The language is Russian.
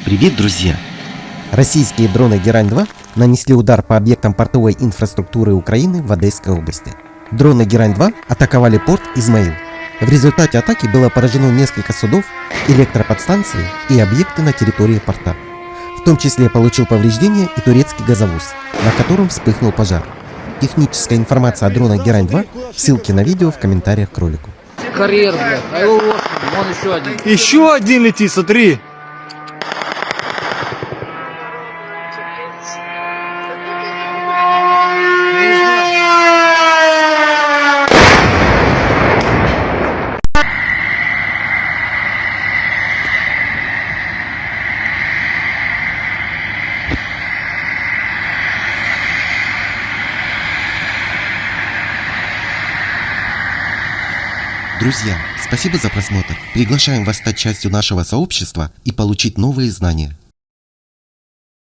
Привет, друзья! Российские дроны Герань-2 нанесли удар по объектам портовой инфраструктуры Украины в Одесской области. Дроны Герань-2 атаковали порт Измаил. В результате атаки было поражено несколько судов, электроподстанции и объекты на территории порта. В том числе получил повреждения и турецкий газовоз, на котором вспыхнул пожар. Техническая информация о дронах Герань-2, ссылки на видео в комментариях к ролику. Карьер, блядь, а его вот, вон еще один. Еще один летит, смотри. Друзья, спасибо за просмотр. Приглашаем вас стать частью нашего сообщества и получить новые знания.